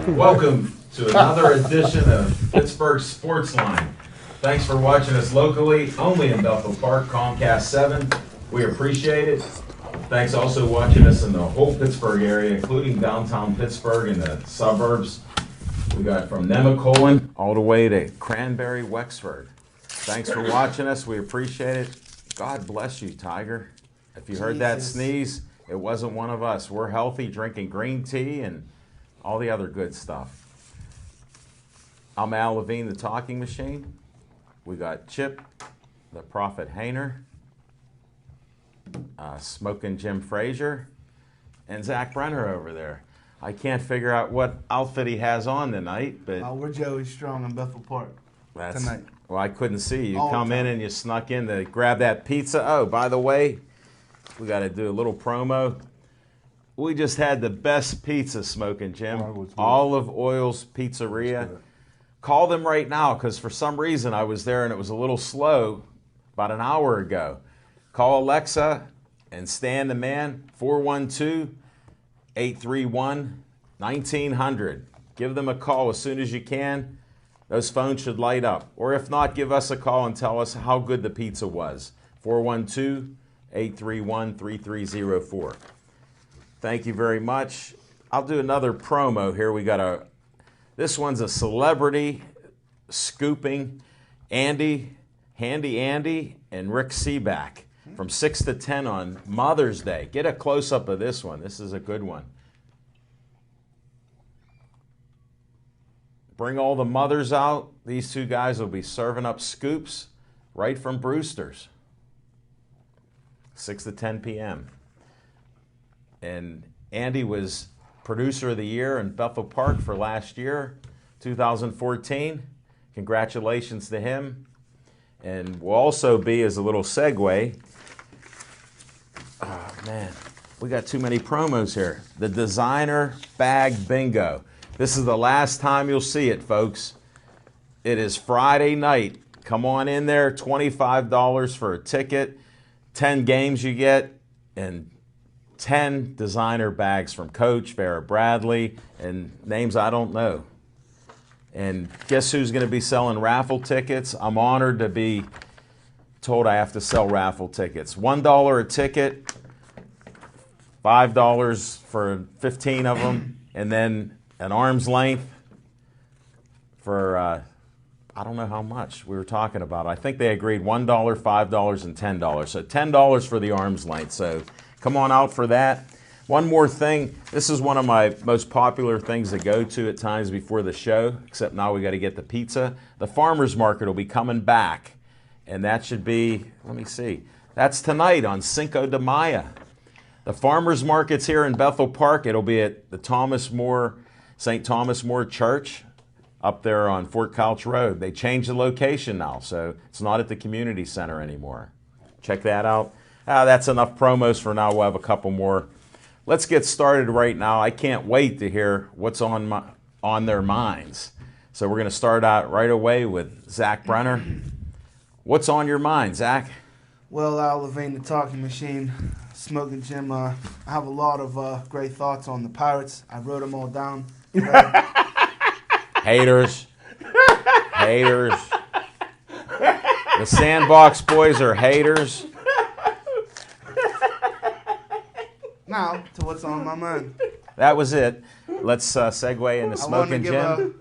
Welcome to another edition of Pittsburgh Sportsline. Thanks for watching us locally, only in Bethel Park, Comcast 7. We appreciate it. Thanks also watching us in the whole Pittsburgh area, including downtown Pittsburgh and the suburbs. We got from Nemacolin all the way to Cranberry, Wexford. Thanks for watching us. We appreciate it. God bless you, Tiger. If you heard that sneeze, it wasn't one of us. We're healthy, drinking green tea and all the other good stuff. I'm Al Levine, the talking machine. We got Chip, the Prophet Hayner, Smoking Jim Frazier, and Zach Brenner over there. I can't figure out what outfit he has on tonight, but we're Joey Strong in Bethel Park tonight. Well, I couldn't see you. Come in and you snuck in to grab that pizza. Oh, by the way, we got to do a little promo. We just had the best pizza, Smoking Jim. Olive Oil's Pizzeria. Call them right now because for some reason I was there and it was a little slow about an hour ago. Call Alexa and Stan the man, 412-831-1900. Give them a call as soon as you can. Those phones should light up. Or if not, give us a call and tell us how good the pizza was. 412-831-3304. Thank you very much. I'll do another promo here. We got this one's a celebrity scooping Handy Andy and Rick Seaback from 6 to 10 on Mother's Day. Get a close-up of this one. This is a good one. Bring all the mothers out. These two guys will be serving up scoops right from Brewster's. 6 to 10 p.m. And Andy was producer of the year in Bethel Park for last year, 2014. Congratulations to him. And will also be, as a little segue, oh man, we got too many promos here. The designer bag bingo. This is the last time you'll see it, folks. It is Friday night. Come on in there, $25 for a ticket, 10 games you get, and 10 designer bags from Coach, Vera Bradley, and names I don't know. And guess who's going to be selling raffle tickets? I'm honored to be told I have to sell raffle tickets. $1 a ticket, $5 for 15 of them, and then an arm's length for, I don't know how much we were talking about. I think they agreed $1, $5, and $10. So $10 for the arm's length. So come on out for that. One more thing. This is one of my most popular things to go to at times before the show, except now we got to get the pizza. The farmer's market will be coming back, and that should be, let me see, that's tonight on Cinco de Mayo. The farmer's market's here in Bethel Park. It'll be at the St. Thomas More Church up there on Fort Couch Road. They changed the location now, so it's not at the community center anymore. Check that out. That's enough promos for now. We'll have a couple more. Let's get started right now. I can't wait to hear what's on their minds. So we're going to start out right away with Zach Brenner. What's on your mind, Zach? Well, Al Levine, the talking machine, Smoking Jim, I have a lot of great thoughts on the Pirates. I wrote them all down. Haters. Haters. The Sandbox boys are haters. Now, to what's on my mind. That was it. Let's segue into Smoking Jim.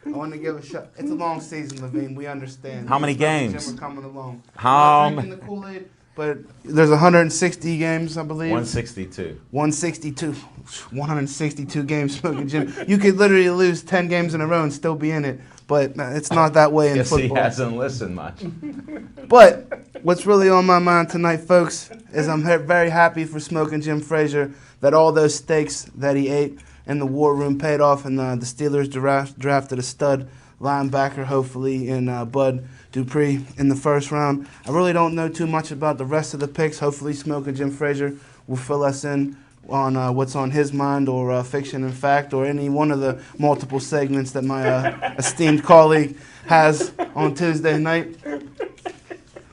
I want to give a shot. It's a long season, Levine. We understand. How many games? Jim are coming along. How I'm not drinking the Kool-Aid, but there's 160 games, I believe. 162. 162. 162 games, Smoking Jim. You could literally lose 10 games in a row and still be in it, but it's not that way in football. He hasn't listened much. But what's really on my mind tonight, folks, is I'm very happy for Smoking Jim Frazier that all those steaks that he ate in the war room paid off, and the Steelers drafted a stud linebacker, hopefully, in Bud Dupree in the first round. I really don't know too much about the rest of the picks. Hopefully, Smoking Jim Frazier will fill us in on what's on his mind, or fiction and fact, or any one of the multiple segments that my esteemed colleague has on Tuesday night.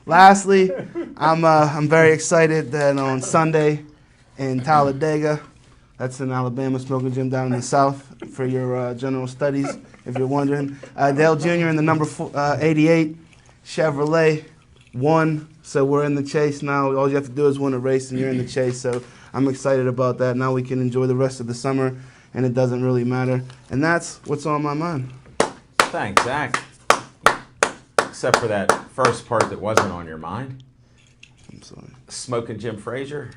Lastly, I'm very excited that on Sunday in Talladega, That's in Alabama, Smoking Jim down in the South for your general studies, if you're wondering. Dale Jr. in the number 88 Chevrolet won, so we're in the chase now. All you have to do is win a race and you're in the chase, so I'm excited about that. Now we can enjoy the rest of the summer, and it doesn't really matter. And that's what's on my mind. Thanks, Zach. Except for that first part that wasn't on your mind. I'm sorry. Smoking Jim Frazier,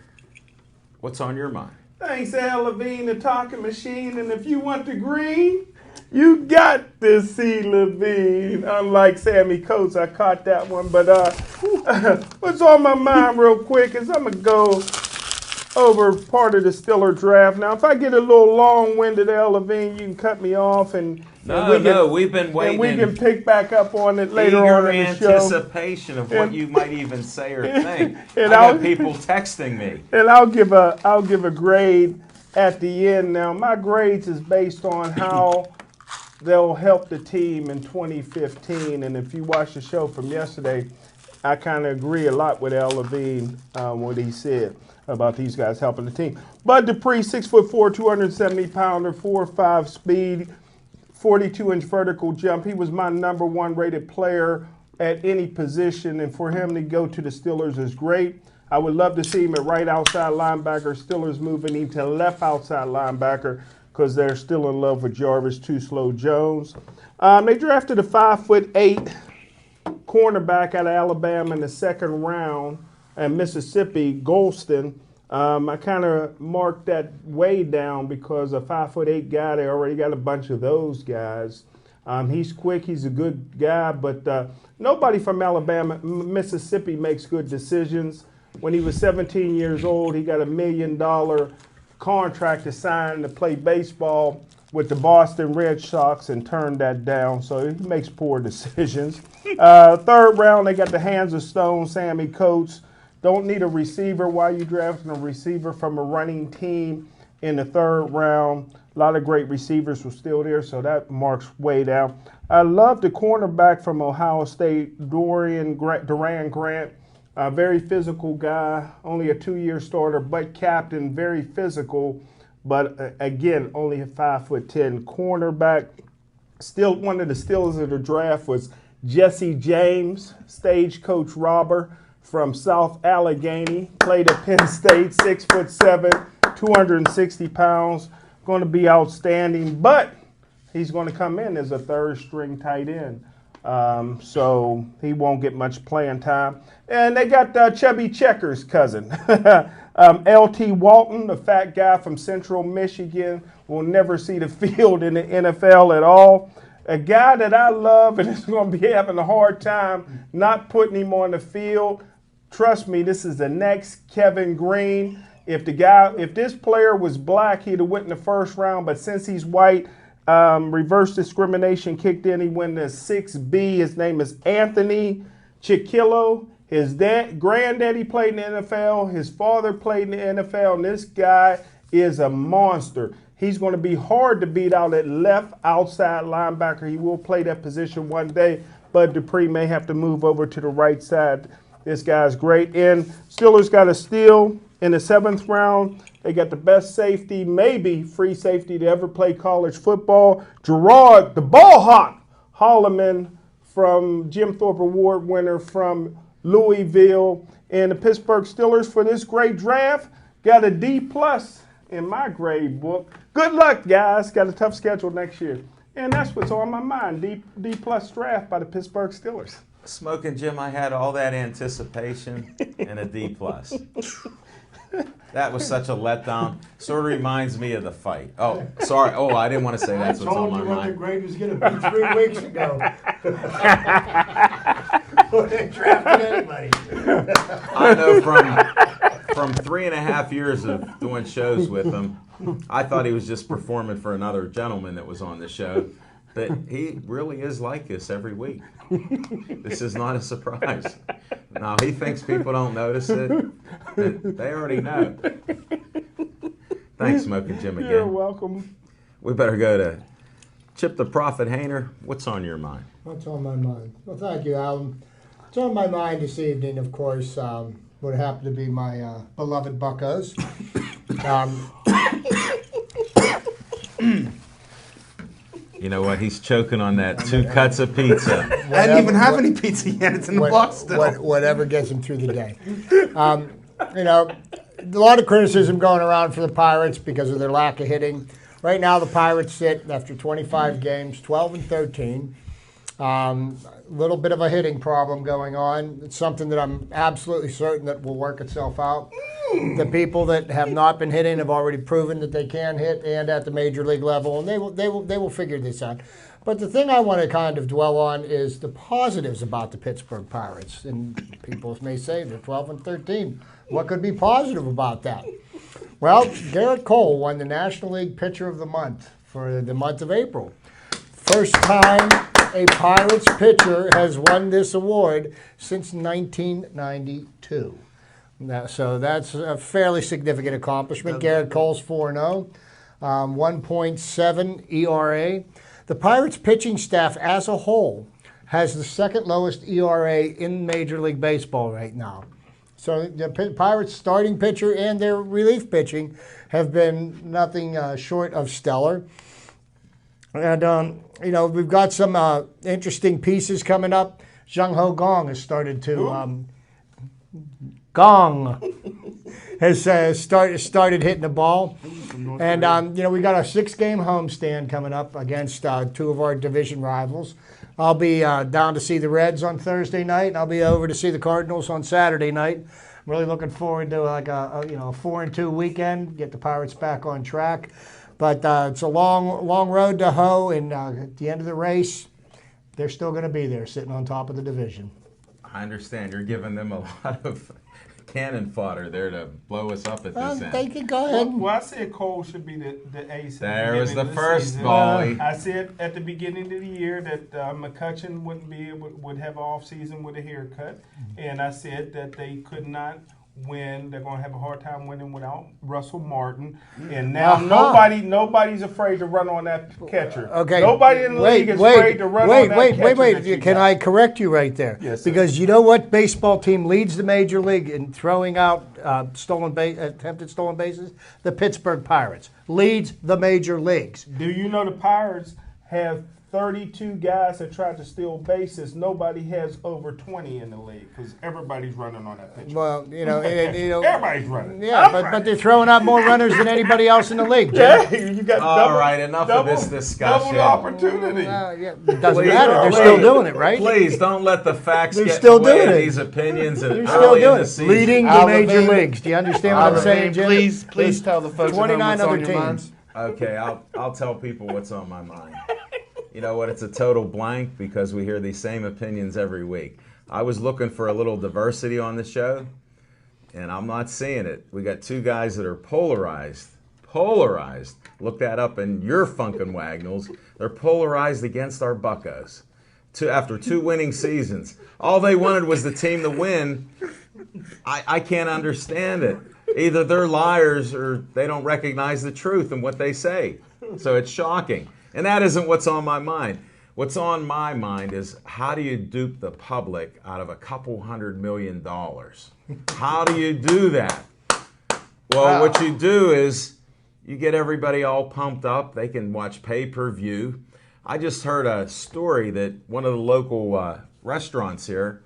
what's on your mind? Thanks, Al Levine, the talking machine. And if you want the green, you got to see Levine. Unlike Sammy Coates, I caught that one. But what's on my mind real quick is I'm going to go over part of the Stiller draft. Now, if I get a little long-winded, Al Levine, you can cut me off. We've been waiting. And we can pick back up on it later on in the show. Anticipation of what you might even say or think. And I got people texting me. And I'll give a grade at the end. Now, my grades is based on how they'll help the team in 2015. And if you watch the show from yesterday, I kind of agree a lot with Al Levine, what he said about these guys helping the team. Bud Dupree, 6'4", 270-pounder, 4.5 speed, 42-inch vertical jump. He was my number 1 rated player at any position, and for him to go to the Steelers is great. I would love to see him at right outside linebacker. Steelers moving him to left outside linebacker because they're still in love with Jarvis Too Slow Jones. They drafted a 5'8" cornerback out of Alabama in the second round, and Mississippi, Golston. I kind of marked that way down because a 5'8" guy, they already got a bunch of those guys. He's quick, he's a good guy, but nobody from Alabama, Mississippi makes good decisions. When he was 17 years old, he got $1 million contract to sign to play baseball with the Boston Red Sox and turned that down, so he makes poor decisions. Third round, they got the hands of stone, Sammy Coates. Don't need a receiver. Why are you drafting a receiver from a running team in the third round? A lot of great receivers were still there, so that marks way down. I love the cornerback from Ohio State, Duran Grant. A very physical guy, only a 2-year starter, but captain, very physical. But again, only a 5'10" cornerback. Still, one of the steals of the draft was Jesse James, stagecoach robber from South Allegheny, played at Penn State, 6'7", 260 pounds, going to be outstanding, but he's going to come in as a third-string tight end, so he won't get much playing time. And they got Chubby Checker's cousin, L.T. Walton, the fat guy from Central Michigan, will never see the field in the NFL at all. A guy that I love and is going to be having a hard time not putting him on the field. Trust me, this is the next Kevin Green. If this player was black, he'd have went in the first round. But since he's white, reverse discrimination kicked in. He went to 6B. His name is Anthony Chiquillo. His granddaddy played in the NFL. His father played in the NFL. And this guy is a monster. He's going to be hard to beat out at left outside linebacker. He will play that position one day. Bud Dupree may have to move over to the right side. This guy's great. And Steelers got a steal in the 7th round. They got the best safety, maybe free safety to ever play college football. Gerard, the ball hawk, Holloman from Jim Thorpe Award winner from Louisville. And the Pittsburgh Steelers for this great draft got a D+ in my grade book. Good luck, guys. Got a tough schedule next year. And that's what's on my mind, D+ draft by the Pittsburgh Steelers. Smoking Jim, I had all that anticipation and a D+. That was such a letdown. Sort of reminds me of the fight. Oh, sorry. Oh, I didn't want to say that's what's on my mind. I told you what the grade was going to be 3 weeks ago. They drafted anybody. I know from 3.5 years of doing shows with him, I thought he was just performing for another gentleman that was on the show. But he really is like this every week. This is not a surprise. No, he thinks people don't notice it. They already know. Thanks, Smoking Jim, again. You're welcome. We better go to Chip the Prophet Hayner. What's on your mind? What's on my mind? Well, thank you, Alan. What's on my mind this evening, of course, would happen to be my beloved Buccos. You know what? He's choking on that 2 cuts of pizza. I didn't even have any pizza yet. It's in the box still. Whatever gets him through the day. A lot of criticism going around for the Pirates because of their lack of hitting. Right now, the Pirates sit after 25 games, 12-13. Little bit of a hitting problem going on. It's something that I'm absolutely certain that will work itself out. The people that have not been hitting have already proven that they can hit and at the major league level, and they will figure this out. But the thing I want to kind of dwell on is the positives about the Pittsburgh Pirates. And people may say they're 12-13. What could be positive about that? Well, Garrett Cole won the National League Pitcher of the Month for the month of April. First time a Pirates pitcher has won this award since 1992. So that's a fairly significant accomplishment. Garrett Cole's 4-0, 1.7 ERA. The Pirates pitching staff as a whole has the second lowest ERA in Major League Baseball right now. So the Pirates starting pitcher and their relief pitching have been nothing short of stellar. And, we've got some interesting pieces coming up. Jung Ho Gong has started to... has started hitting the ball. And, we got a 6-game homestand coming up against 2 of our division rivals. I'll be down to see the Reds on Thursday night, and I'll be over to see the Cardinals on Saturday night. I'm really looking forward to a 4-2 weekend, get the Pirates back on track. But it's a long road to hoe, and at the end of the race, they're still going to be there, sitting on top of the division. I understand. You're giving them a lot of cannon fodder there to blow us up at this end. Thank you. Go ahead. Well, I said Cole should be the ace. There was the first season. volley. I said at the beginning of the year that McCutchen would have an off season with a haircut, and I said that they could not win. They're going to have a hard time winning without Russell Martin. And now nobody's afraid to run on that catcher. Okay. Nobody in the league is afraid to run on that catcher. Wait. Can I correct you right there? Yes, sir. Because you know what baseball team leads the major league in throwing out attempted stolen bases? The Pittsburgh Pirates. Leads the major leagues. Do you know the Pirates have 32 guys that tried to steal bases? Nobody has over 20 in the league because everybody's running on that pitcher. Well, everybody's running. Yeah, but they're throwing out more runners than anybody else in the league. Yeah, you got All right, enough of this discussion. Double opportunity. It doesn't matter. They're still doing it, right? Please don't let the facts They're get still in the way doing of it. these opinions They're and still early in doing the it. season. Leading the major leagues. Do you understand what I'm saying, Jim? Please tell the folks at home 29 what's on other your teams. minds. Okay, I'll tell people what's on my mind. You know what? It's a total blank because we hear these same opinions every week. I was looking for a little diversity on the show, and I'm not seeing it. We got 2 guys that are polarized. Look that up in your Funkin' Wagnalls. They're polarized against our Buccos. After 2 winning seasons. All they wanted was the team to win. I can't understand it. Either they're liars or they don't recognize the truth in what they say. So it's shocking. And that isn't what's on my mind. What's on my mind is how do you dupe the public out of a couple $100 million? How do you do that? Well, what you do is you get everybody all pumped up. They can watch pay-per-view. I just heard a story that one of the local restaurants here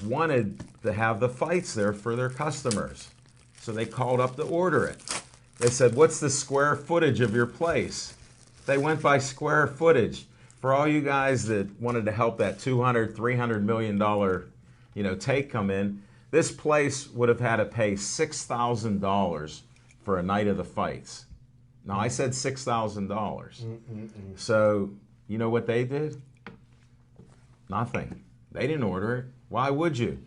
wanted to have the fights there for their customers. So they called up to order it. They said, what's the square footage of your place? They went by square footage. For all you guys that wanted to help that $200, $300 million, take come in, this place would have had to pay $6,000 for a night of the fights. Now, I said $6,000. So, you know what they did? Nothing. They didn't order it. Why would you?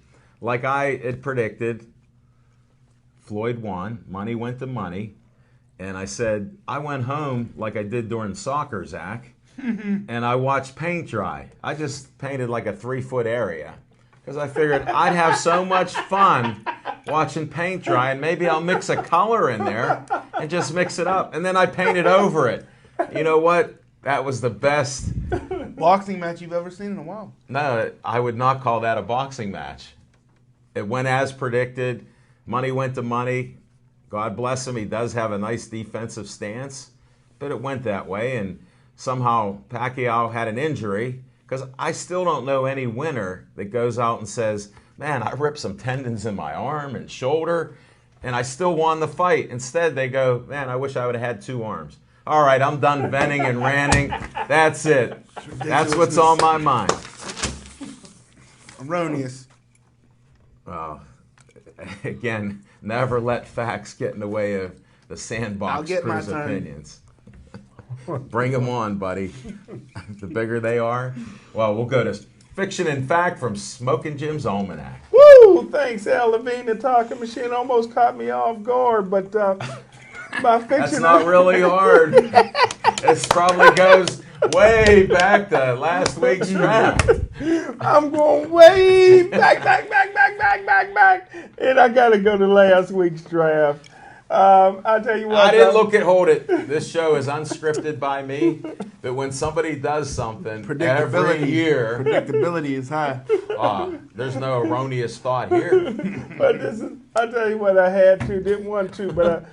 Like I had predicted, Floyd won. Money went to money. And I said, I went home like I did during soccer, Zach, and I watched paint dry. I just painted like a 3-foot area because I figured I'd have so much fun watching paint dry, and maybe I'll mix a color in there and just mix it up. And then I painted over it. You know what? That was the best Boxing match you've ever seen in a while. No, I would not call that a boxing match. It went as predicted. Money went to money. God bless him. He does have a nice defensive stance. but it went that way, and somehow Pacquiao had an injury, because I still don't know any winner that goes out and says, man, I ripped some tendons in my arm and shoulder, and I still won the fight. Instead, they go, man, I wish I would have had 2 arms. All right, I'm done venting and ranting. That's it. That's what's on my mind. Erroneous. Again, never let facts get in the way of the sandbox crew's opinions. Bring them on, buddy. The bigger they are. Well, we'll go to Fiction and Fact from Smoking Jim's Almanac. Woo! Thanks, Al Levine. The talking machine almost caught me off guard, but my fiction. That's not really hard. It probably goes way back to last week's draft. I'm going way back, and I got to go to last week's draft. I'll tell you what. I didn't look at Hold It. This show is unscripted by me, but when somebody does something every year, predictability is high. There's no erroneous thought here. But I'll tell you what, I had to, didn't want to, but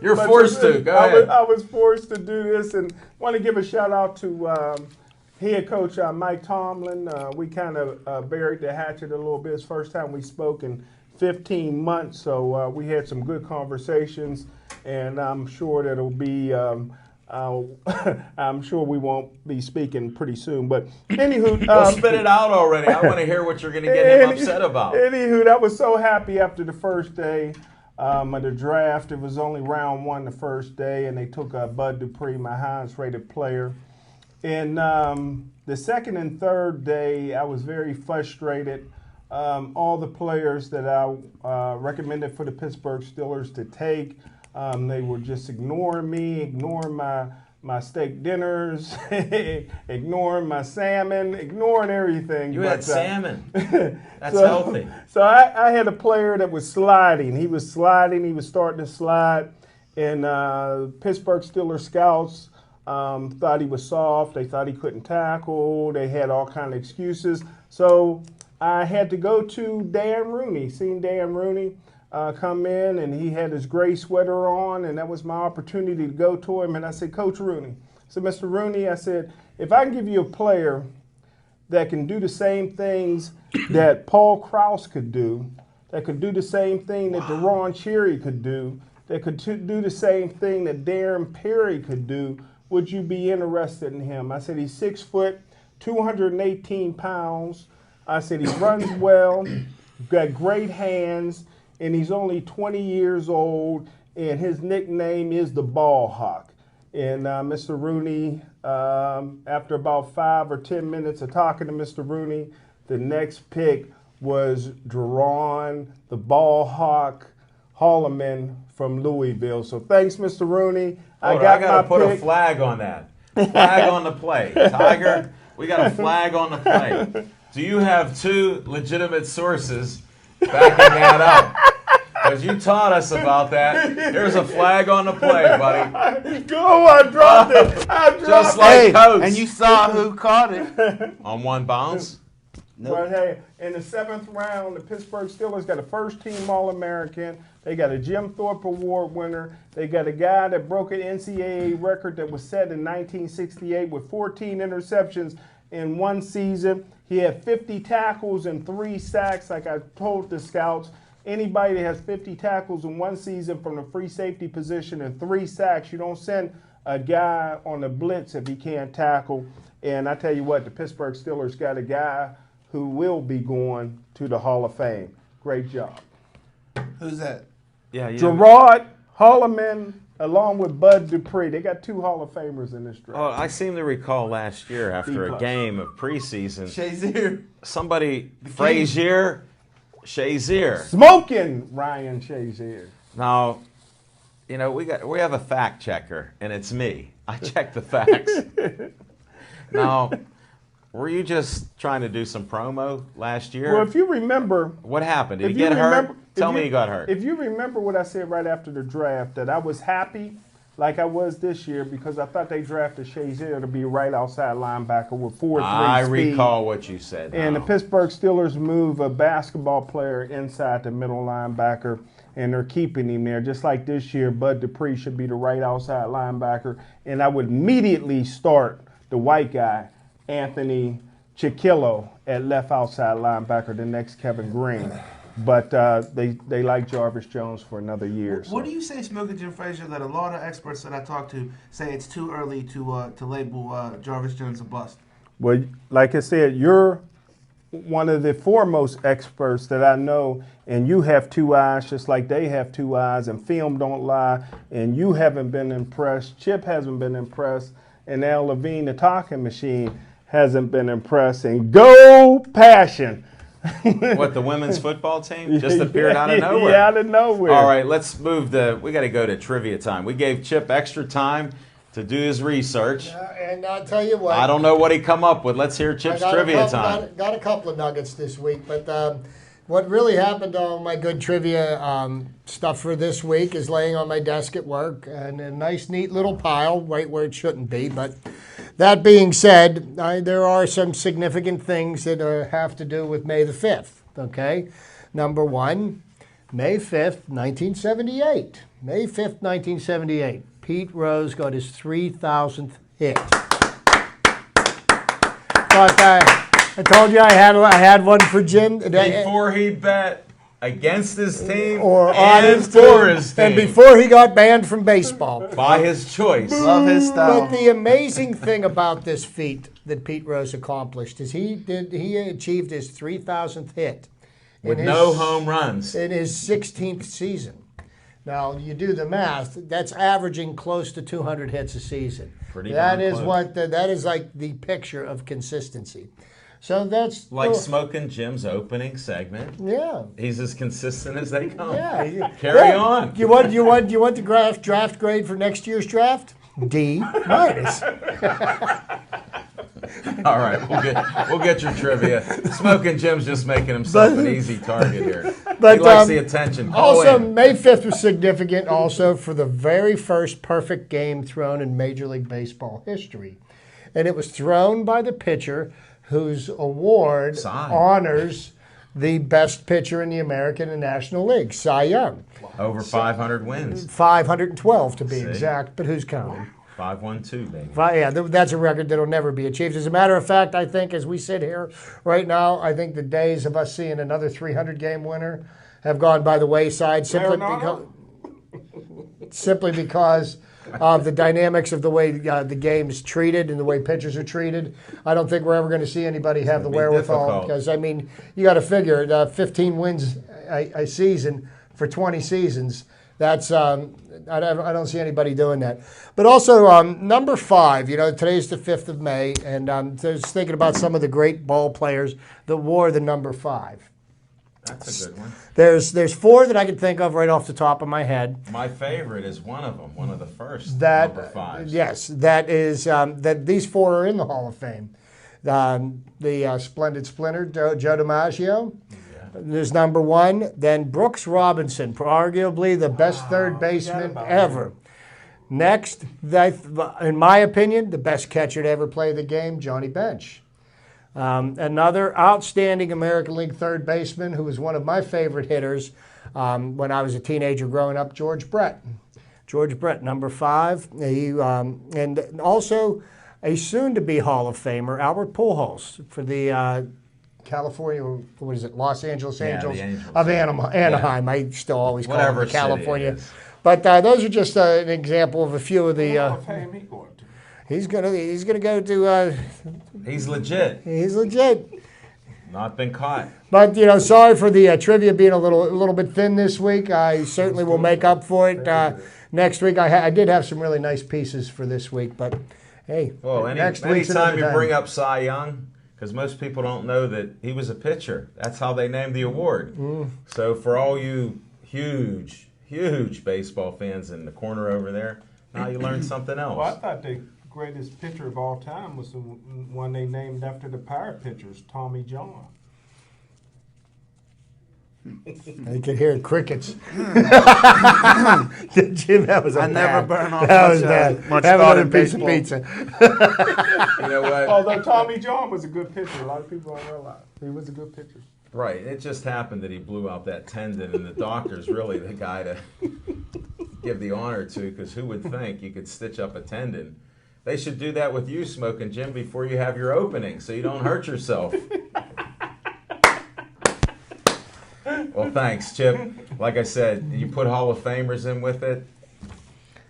You're forced to. Go ahead. I was forced to do this, and want to give a shout out to head coach Mike Tomlin. We kind of buried the hatchet a little bit. It's the first time we spoke in 15 months, so we had some good conversations, and I'm sure that it'll be. I'm sure we won't be speaking pretty soon, but anywho, well, spit it out already. I want to hear what you're going to get him upset about. Anywho, I was so happy after the first day of the draft. It was only round 1 the first day, and they took Bud Dupree, my highest-rated player. And the second and third day, I was very frustrated. All the players that I recommended for the Pittsburgh Steelers to take, they were just ignoring me, ignoring my steak dinners, ignoring my salmon, ignoring everything. You had salmon. That's healthy. So I had a player that was sliding. He was starting to slide. And Pittsburgh Steelers scouts thought he was soft. They thought he couldn't tackle. They had all kind of excuses. So I had to go to Dan Rooney. Seen Dan Rooney come in, and he had his gray sweater on, and that was my opportunity to go to him. And I said, Coach Rooney, so Mr. Rooney, I said, if I can give you a player that can do the same things that Paul Krause could do, that could do the same thing that Deron Cherry could do, that could do the same thing that Darren Perry could do, would you be interested in him? I said, he's 6 foot, 218 pounds. I said, he runs well, got great hands, and he's only 20 years old, and his nickname is the Ball Hawk. And Mr. Rooney, after about 5 or 10 minutes of talking to Mr. Rooney, the next pick was Deron, the Ball Hawk Holloman from Louisville. So thanks, Mr. Rooney. I got to put a flag on that. Flag on the play. Tiger, we got a flag on the play. Do you have 2 legitimate sources backing that up? Because you taught us about that. Here's a flag on the play, buddy. Go, I dropped it. I dropped Just like Coach. And you saw who caught it. On 1 bounce? Nope. But hey, in the 7th round, the Pittsburgh Steelers got a first-team All-American. They got a Jim Thorpe Award winner. They got a guy that broke an NCAA record that was set in 1968 with 14 interceptions in 1 season. He had 50 tackles and 3 sacks, like I told the scouts. Anybody that has 50 tackles in 1 season from the free safety position and 3 sacks, you don't send a guy on the blitz if he can't tackle. And I tell you what, the Pittsburgh Steelers got a guy who will be going to the Hall of Fame. Great job. Who's that? Yeah. Gerard Holloman, along with Bud Dupree. They got 2 Hall of Famers in this draft. Oh, I seem to recall last year after a game of preseason, Shazier. somebody, Shazier, Smoking Ryan Shazier. Now, you know, we have a fact checker, and it's me. I check the facts. Now, were you just trying to do some promo last year? Well, if you remember, What happened? Did he get hurt? Tell me he got hurt. If you remember what I said right after the draft, that I was happy like I was this year because I thought they drafted Shazier to be right outside linebacker with 4.3 I speed. recall what you said. And the Pittsburgh Steelers move a basketball player inside the middle linebacker. and they're keeping him there. Just like this year, Bud Dupree should be the right outside linebacker, and I would immediately start the white guy, Anthony Chiquillo, at left outside linebacker, the next Kevin Green. But they like Jarvis Jones for another year. What do you say, Smoking Jim Frazier, that a lot of experts that I talk to say it's too early to label Jarvis Jones a bust? Well, like I said, you're one of the foremost experts that I know, and you have two eyes just like they have two eyes, and film don't lie, and you haven't been impressed. Chip hasn't been impressed, and Al Levine, the talking machine, hasn't been impressed. And go Passion! What, the women's football team just appeared out of nowhere? Yeah, out of nowhere. All right, let's move we got to go to trivia time. We gave Chip extra time to do his research. And I'll tell you what. I don't know what he come up with. Let's hear Chip's trivia time. Got a couple of nuggets this week, but what really happened to all my good trivia stuff for this week is laying on my desk at work, and a nice, neat little pile right where it shouldn't be. But that being said, there are some significant things that have to do with May the 5th, okay? Number one, May 5th, 1978. May 5th, 1978. Pete Rose got his 3,000th hit. But I told you I had one for Jim. Before he bet against his team or and on his for team, his team. and before he got banned from baseball. By his choice. Love his style. But the amazing thing about this feat that Pete Rose accomplished is he achieved his 3,000th hit With no home runs. in his 16th season. Now you do the math; that's averaging close to 200 hits a season. Pretty That darn is close. what that is like the picture of consistency. So that's Like Smoking Jim's opening segment. yeah. He's as consistent as they come. Yeah. Carry on. You want the draft grade for next year's draft? D minus. All right, we'll get your trivia. Smoking Jim's just making himself an easy target here. But he likes the attention. Call Also, in. May 5th was significant also for the very first perfect game thrown in Major League Baseball history. And it was thrown by the pitcher whose award Cy. honors the best pitcher in the American and National League, Cy Young. Over 500 wins. 512 to be See? exact, but who's counting? 512, baby. Yeah, that's a record that'll never be achieved. As a matter of fact, I think as we sit here right now, I think the days of us seeing another 300-game winner have gone by the wayside simply because of the dynamics of the way the game's treated and the way pitchers are treated. I don't think we're ever going to see anybody have the wherewithal difficult. because, I mean, you got to figure 15 wins a season for 20 seasons. That's I don't see anybody doing that. But also number 5. Today's the 5th of May, and just thinking about some of the great ball players that wore the number 5. That's a good one. There's 4 that I can think of right off the top of my head. My favorite is one of them, one of the first number 5s. Yes, that is that these 4 are in the Hall of Fame. The Splendid Splinter, Joe DiMaggio. There's number 1. Then Brooks Robinson, arguably the best third baseman ever. Next, in my opinion, the best catcher to ever play the game, Johnny Bench. Another outstanding American League third baseman who was one of my favorite hitters when I was a teenager growing up, George Brett. George Brett, number 5. And also a soon-to-be Hall of Famer, Albert Pujols, for the California, what is it, Los Angeles Angels, the Angels of Anaheim. Yeah. I still always call Whatever them city California. it is. But those are just an example of a few of the. Hall of Fame he going to. He's gonna go to. He's legit. He's legit. Not been caught. But sorry for the trivia being a little bit thin this week. I certainly will make up for it next week. I did have some really nice pieces for this week, but hey, Well, next week's anytime another you time. bring up Cy Young, because most people don't know that he was a pitcher. That's how they named the award. So for all you huge baseball fans in the corner over there, now you learned something else. Well, I thought the greatest pitcher of all time was the one they named after the Pirate pitchers, Tommy John. I could hear crickets. Jim, that was I never burn off That much, was bad. much Have thought another in piece of baseball. pizza. You know what? Although Tommy John was a good pitcher, a lot of people don't realize he was a good pitcher. Right. It just happened that he blew out that tendon, and the doctor's really the guy to give the honor to, because who would think you could stitch up a tendon? They should do that with you, Smoking Jim, before you have your opening, so you don't hurt yourself. Well, thanks, Chip. Like I said, you put Hall of Famers in with it.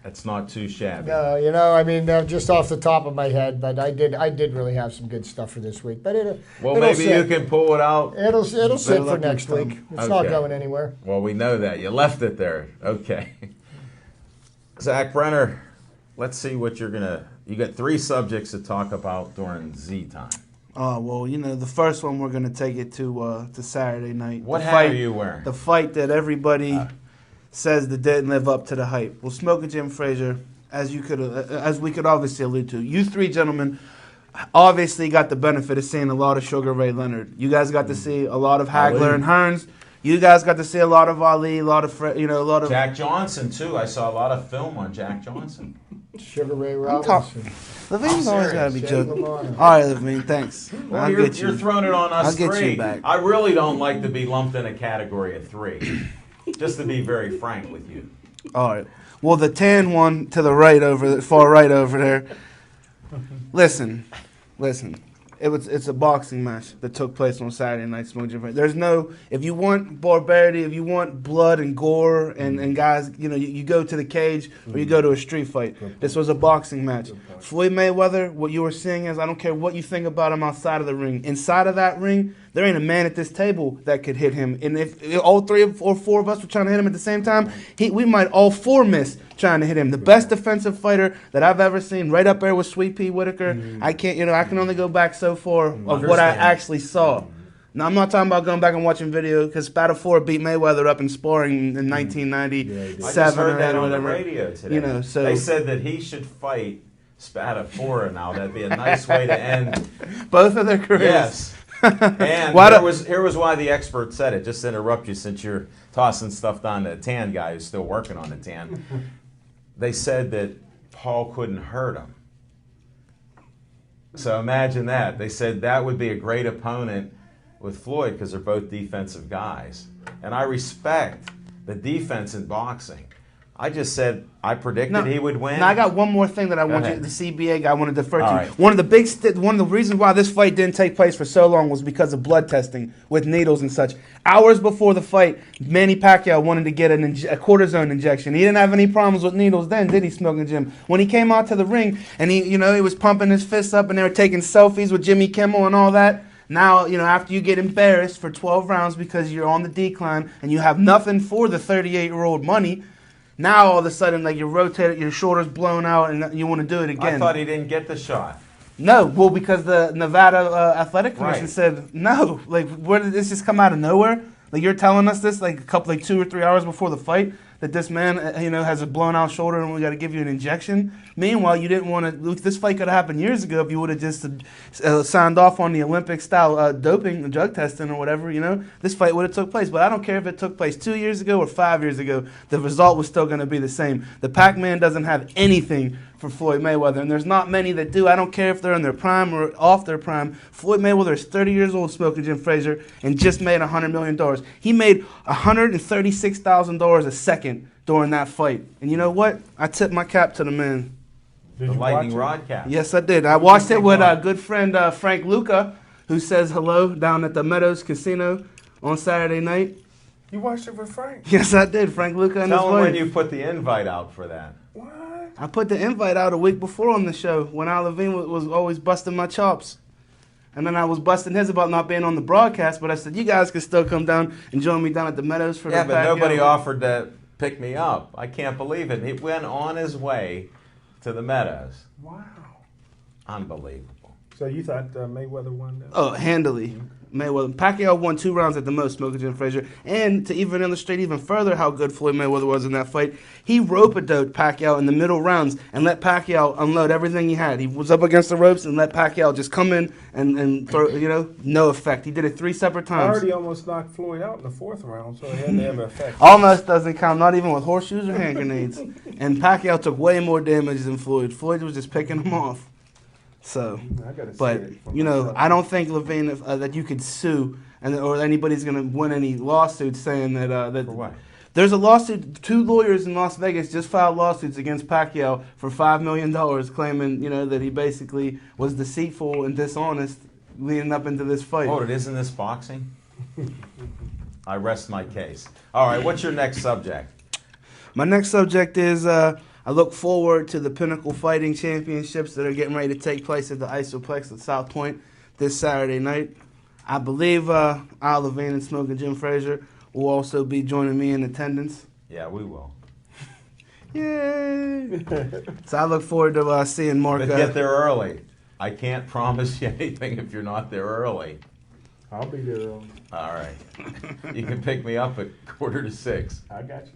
That's not too shabby. No, you know, I mean, just off the top of my head, but I did really have some good stuff for this week. But it'll Maybe sit. you can pull it out. It'll sit for luck next next week. time. It's not Okay. going anywhere. Well, we know that. You left it there. Okay. Zach Brenner, let's see what you're going to... You got 3 subjects to talk about during Z time. Oh, well, you know, the first one we're going to take it to Saturday night. What The hat fight- are you wearing? The fight that everybody says that didn't live up to the hype. Well, Smoking Jim Frazier, as we could obviously allude to, you 3 gentlemen obviously got the benefit of seeing a lot of Sugar Ray Leonard. You guys got to see a lot of Hagler Ali. and Hearns. You guys got to see a lot of Ali, a lot of Jack Johnson, too. I saw a lot of film on Jack Johnson. Sugar Ray talk- Robinson. Levine's always got to be Jay joking. Lamar. All right, Levine, thanks. Well, I'll get you're you. throwing it on us I'll get 3. you back. I really don't like to be lumped in a category of 3. Just to be very frank with you. All right. Well, the tan one to the right far right over there. Listen. It's a boxing match that took place on Saturday night. Smoking Jim Frazier. There's no, if you want barbarity, if you want blood and gore and guys, you know, you go to the cage or you go to a street fight. This was a boxing match. Floyd Mayweather, what you were seeing is, I don't care what you think about him outside of the ring. Inside of that ring, there ain't a man at this table that could hit him. And if all 3 or 4 of us were trying to hit him at the same time, we might all 4 miss trying to hit him. The best defensive fighter that I've ever seen, right up there with Sweet Pea Whitaker. I can only go back so far of what I actually saw. Now, I'm not talking about going back and watching video, because Spatafora beat Mayweather up in sparring in 1997 I just heard that or on the whatever. radio today. You know, so they said that he should fight Spatafora now. That'd be a nice way to end. both of their careers. Yes. And here was why the expert said it. Just to interrupt you, since you're tossing stuff down to the tan guy who's still working on the tan. They said that Paul couldn't hurt him. So imagine that. They said that would be a great opponent with Floyd, because they're both defensive guys. And I respect the defense in boxing. I just said I predicted he would win. Now I got one more thing that I want ahead. the CBA guy I want to defer to. All right. One of the reasons why this fight didn't take place for so long was because of blood testing with needles and such. Hours before the fight, Manny Pacquiao wanted to get a cortisone injection. He didn't have any problems with needles then, did he, Smoking Jim? When he came out to the ring and he was pumping his fists up and they were taking selfies with Jimmy Kimmel and all that. Now, after you get embarrassed for 12 rounds because you're on the decline and you have nothing for the 38-year-old money. Now all of a sudden, like, you're rotated, your shoulders blown out, and you want to do it again. I thought he didn't get the shot. No, well, because the Nevada Athletic Commission Right. said no. Like, where did this just come out of nowhere? Like, you're telling us this like 2 or 3 hours before the fight that this man, has a blown out shoulder and we got to give you an injection. Meanwhile, you didn't want to. This fight could have happened years ago if you would have just signed off on the Olympic style doping, drug testing or whatever. This fight would have took place. But I don't care if it took place 2 years ago or 5 years ago. The result was still going to be the same. The Pac-Man doesn't have anything for Floyd Mayweather, and there's not many that do. I don't care if they're in their prime or off their prime. Floyd Mayweather is 30 years old, Smoking Jim Frazier, and just made $100 million. He made $136,000 a second during that fight. And you know what? I tip my cap to the man. Did The you lightning watch it? rod cap. Yes, I did. I watched it with a good friend, Frank Luca, who says hello down at the Meadows Casino on Saturday night. You watched it with Frank? Yes, I did. Frank Luca and his Tell him when wife. you put the invite out for that. What? I put the invite out a week before on the show when Al Levine was always busting my chops. And then I was busting his about not being on the broadcast, but I said, you guys can still come down and join me down at the Meadows for Yeah, the but nobody Pacquiao. offered to pick me up. I can't believe it. He went on his way to the Meadows. Wow. Unbelievable. So you thought Mayweather won that? Oh, handily. Mayweather. Pacquiao won 2 rounds at the most, Smoking Jim Frazier. And to even illustrate even further how good Floyd Mayweather was in that fight, he rope-a-doed Pacquiao in the middle rounds and let Pacquiao unload everything he had. He was up against the ropes and let Pacquiao just come in and throw, no effect. He did it 3 separate I times. already almost knocked Floyd out in the 4th round, so it had to have an effect. Almost doesn't count, not even with horseshoes or hand grenades. And Pacquiao took way more damage than Floyd. Floyd was just picking him off. So, I gotta see but it for you know, myself. I don't think Levine that you could sue or anybody's gonna win any lawsuits saying that that. For what? There's a lawsuit. 2 lawyers in Las Vegas just filed lawsuits against Pacquiao for $5 million, claiming that he basically was deceitful and dishonest leading up into this fight. Oh, it isn't this boxing? I rest my case. All right, what's your next subject? My next subject is I look forward to the Pinnacle Fighting Championships that are getting ready to take place at the Isoplex at South Point this Saturday night. I believe Al Levine and Smoking Jim Frazier will also be joining me in attendance. Yeah, we will. Yay! So I look forward to seeing Mark. But get there early. I can't promise you anything if you're not there early. I'll be there early. All right. You can pick me up at 5:45. I got you.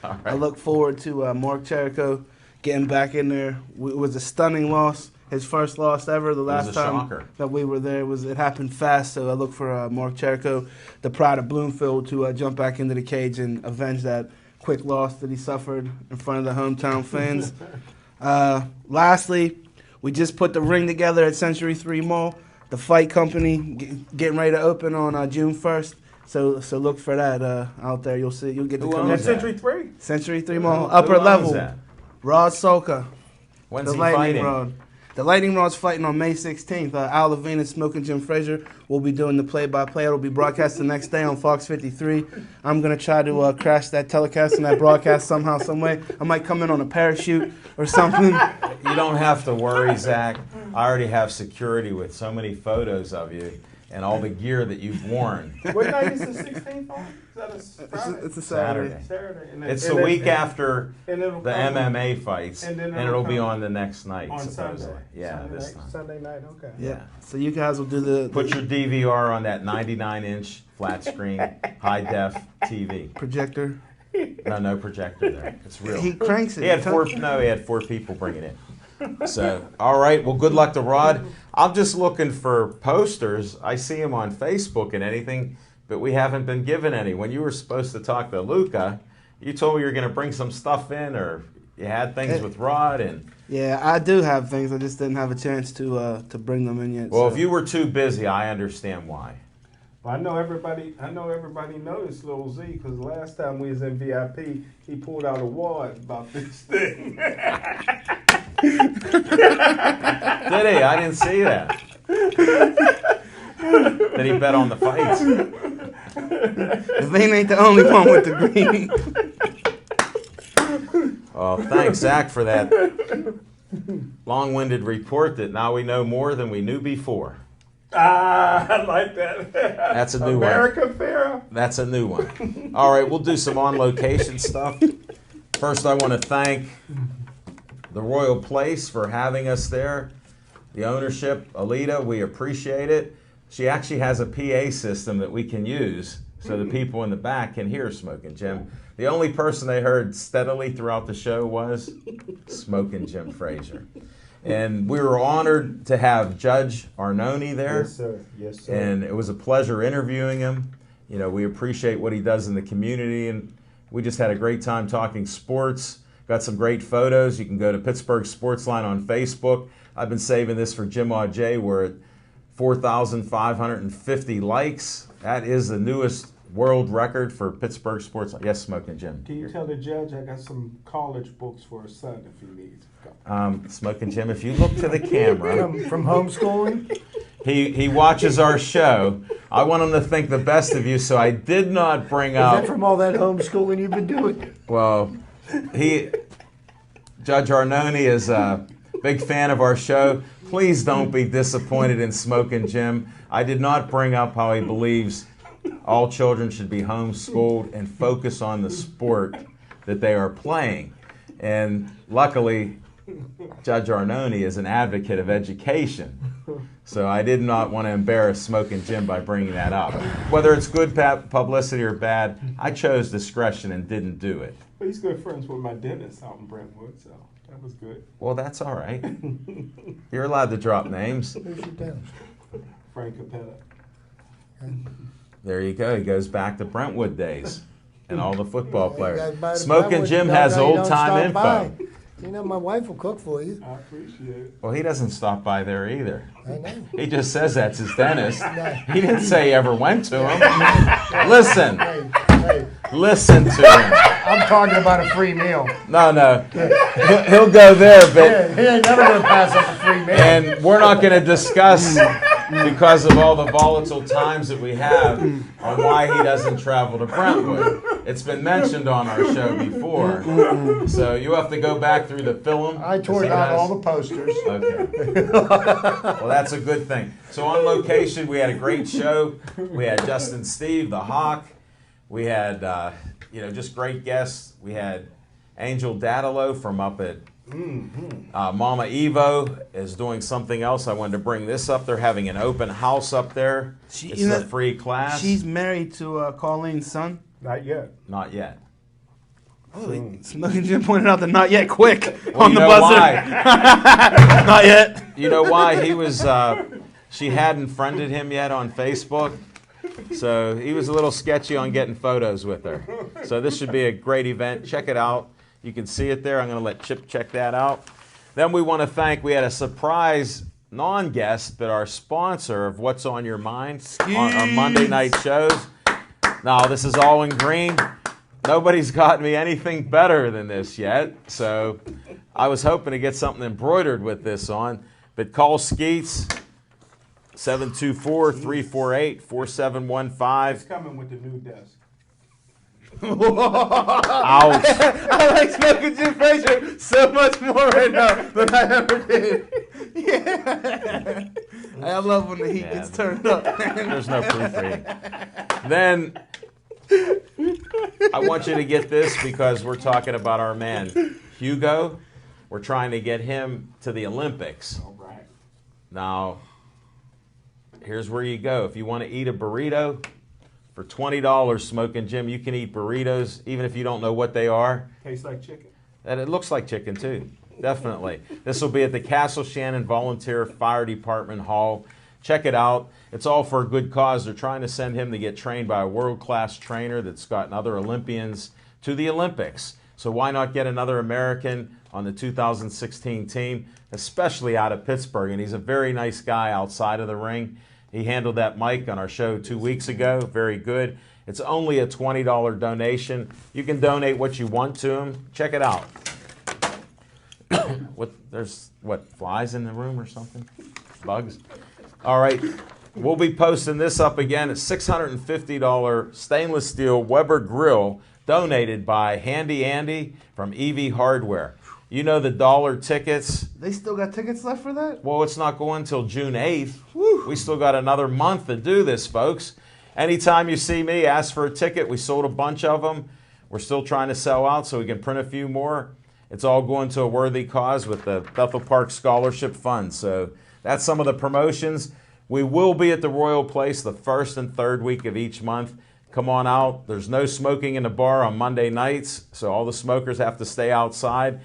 All I right. look forward to Mark Cherico getting back in there. It was a stunning loss. His first loss ever. The last a time shocker. that we were there it happened fast. So I look for Mark Cherico, the pride of Bloomfield, to jump back into the cage and avenge that quick loss that he suffered in front of the hometown fans. Lastly, we just put the ring together at Century 3 Mall. The Fight Company getting ready to open on June 1st. So look for that out there. You'll see. You'll get to Who come owns in. That's Century 3? Century 3 Mall, Who upper owns level. that? Rod Solka, When's the he Lightning fighting? Rod. The Lightning Rod's fighting on May 16th. Al Levine and Smoking Jim Frazier will be doing the play-by-play. It'll be broadcast the next day on Fox 53. I'm going to try to crash that telecast and that broadcast somehow, some way. I might come in on a parachute or something. You don't have to worry, Zach. I already have security with so many photos of you and all the gear that you've worn. What night is the 16th on? Is that a Friday? It's a Saturday. Saturday. And It's and the week after and it'll the come MMA fights, and and then it'll it'll be come on the next night, on supposedly. Sunday. Yeah, Sunday this night, time. Sunday night, okay. Yeah. So you guys will do the Put your DVR on that 99-inch flat screen, high-def TV. projector. No projector there. It's real. He cranks it. He had four people bring it in. So, all right. Well, good luck to Rod. I'm just looking for posters. I see him on Facebook and anything, but we haven't been given any. When you were supposed to talk to Luca, you told me you were going to bring some stuff in, or you had things with Rod. And Yeah, I do have things. I just didn't have a chance to bring them in yet. well, so. if you were too busy, I understand why. Well, I know everybody noticed Lil Z because last time we was in VIP, he pulled out a wad about this thing. Did he? I didn't see that. Did he bet on the fights? Levine ain't the only one with the green. Well, thanks, Zach, for that long-winded report that now we know more than we knew before. I like that. That's a new America one. Pharaoh. That's a new one. All right, we'll do some on-location stuff. First, I want to thank the Royal Place for having us there. The ownership, Alita, we appreciate it. She actually has a PA system that we can use so the people in the back can hear Smoking Jim. The only person they heard steadily throughout the show was Smoking Jim Frazier. And we were honored to have Judge Arnone there. Yes, sir. Yes, sir. And it was a pleasure interviewing him. You know, we appreciate what he does in the community, and we just had a great time talking sports. Got some great photos. You can go to Pittsburgh Sportsline on Facebook. I've been saving this for Jim Audet. We're at 4,550 likes. That is the newest world record for Pittsburgh Sportsline. Yes, Smoking Jim. Can you tell the judge I got some college books for his son if he needs? Smoking Jim, if you look to the camera, From homeschooling? he watches our show. I want him to think the best of you, so I did not bring Is that up. from all that homeschooling you've been doing? Well, Judge Arnone is a big fan of our show. Please don't be disappointed in Smoking Jim. I did not bring up how he believes all children should be homeschooled and focus on the sport that they are playing. And luckily, Judge Arnone is an advocate of education. So I did not want to embarrass Smoking Jim by bringing that up. Whether it's good publicity or bad, I chose discretion and didn't do it. Well, he's good friends with my dentist out in Brentwood, so that was good. Well, that's all right. You're allowed to drop names. Who's your dentist? Frank Capetta. There you go. He goes back to Brentwood days and all the football You players. guys buy the Smoking Brentwood, Jim you has don't old-time stop by. info. You know, my wife will cook for you. I appreciate it. Well, he doesn't stop by there either. I know. He just says that's his dentist. No. He didn't say he ever went to him. Listen. Hey, Listen to him. I'm talking about a free meal. No. He'll go there, but He ain't never going to pass up a free meal. and we're not going to discuss because of all the volatile times that we have on why he doesn't travel to Brentwood. It's been mentioned on our show before, so you have to go back through the film. I tore down all the posters. Okay. Well, that's a good thing. So on location, we had a great show. We had Justin Steve, the Hawk. We had, just great guests. We had Angel Dadalo from up at Mama Evo is doing something else. I wanted to bring this up. They're having an open house up there. It's a free class. She's married to Colleen's son. Not yet. Not yet. Oh, Smoking Jim pointed out the not yet quick Well, on you the know buzzer. why? Not yet. You know why? He was, she hadn't friended him yet on Facebook. So he was a little sketchy on getting photos with her. So this should be a great event. Check it out. You can see it there. I'm going to let Chip check that out. Then we want to thank, we had a surprise non-guest, but our sponsor of What's on Your Mind on our Monday night shows. Now, this is all in green. Nobody's gotten me anything better than this yet. So I was hoping to get something embroidered with this on. But call Skeets, 724-348-4715. It's coming with the new desk. Ouch. I like Smoking Jim Frazier so much more right now than I ever did. Yeah. I love when the heat gets turned up. There's no proofreading. Then I want you to get this because we're talking about our man, Hugo. We're trying to get him to the Olympics. All right. Now, here's where you go. If you want to eat a burrito for $20, Smoking Jim, you can eat burritos even if you don't know what they are. Tastes like chicken. And it looks like chicken too, definitely. This will be at the Castle Shannon Volunteer Fire Department Hall. Check it out. It's all for a good cause. They're trying to send him to get trained by a world-class trainer that's gotten other Olympians to the Olympics. So why not get another American on the 2016 team, especially out of Pittsburgh? And he's a very nice guy outside of the ring. He handled that mic on our show 2 weeks ago. Very good. It's only a $20 donation. You can donate what you want to him. Check it out. There's flies in the room or something? Bugs? All right. We'll be posting this up again. It's $650 stainless steel Weber grill donated by Handy Andy from EV Hardware. You know the dollar tickets. They still got tickets left for that? Well, it's not going until June 8th. Whew. We still got another month to do this, folks. Anytime you see me, ask for a ticket. We sold a bunch of them. We're still trying to sell out so we can print a few more. It's all going to a worthy cause with the Bethel Park Scholarship Fund. So that's some of the promotions. We will be at the Royal Place the first and third week of each month. Come on out. There's no smoking in the bar on Monday nights, so all the smokers have to stay outside.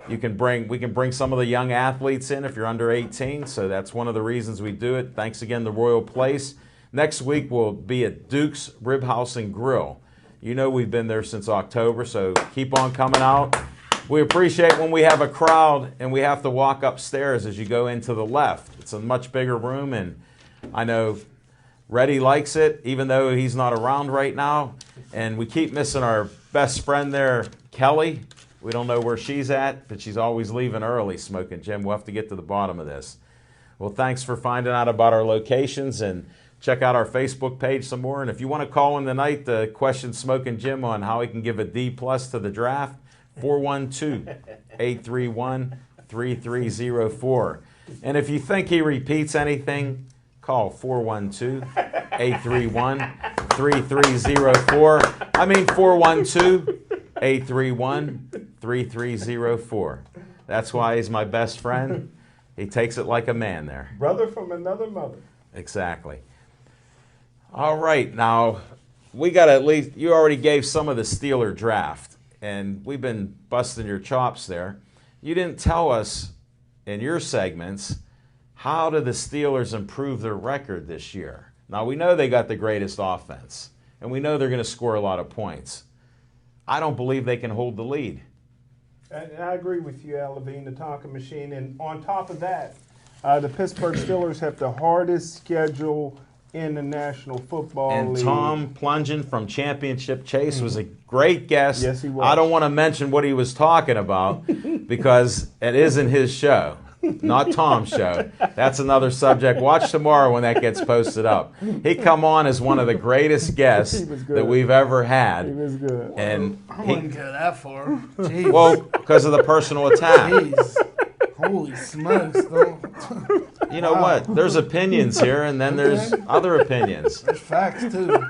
We can bring some of the young athletes in if you're under 18, so that's one of the reasons we do it. Thanks again to Royal Place. Next week we'll be at Duke's Rib House and Grill. You know we've been there since October, so keep on coming out. We appreciate when we have a crowd and we have to walk upstairs as you go into the left. It's a much bigger room, and I know Reddy likes it, even though he's not around right now. And we keep missing our best friend there, Kelly. We don't know where she's at, but she's always leaving early, Smoking Jim. We'll have to get to the bottom of this. Well, thanks for finding out about our locations, and check out our Facebook page some more. And if you want to call in tonight to question Smoking Jim on how he can give a D+ to the draft, 412-831-3304. And if you think he repeats anything, call 412-831-3304. I mean 412-831-3304. That's why he's my best friend. He takes it like a man there. Brother from another mother. Exactly. All right, now we got at least, you already gave some of the Steeler draft, and we've been busting your chops there. You didn't tell us in your segments, how do the Steelers improve their record this year? Now, we know they got the greatest offense, and we know they're going to score a lot of points. I don't believe they can hold the lead. And I agree with you, Al Levine, the Tonka machine. And on top of that, the Pittsburgh Steelers have the hardest schedule in the National Football And League. Tom Plungin from Championship Chase was a great guest. Yes, he was. I don't want to mention what he was talking about because it isn't his show, not Tom's show. That's another subject. Watch tomorrow when that gets posted up. He come on as one of the greatest guests that we've ever had. He was good. And I wouldn't go that far. Jeez. well, because of the personal attack. Jeez. Holy smokes. You know what? There's opinions here, and then there's other opinions. There's facts, too.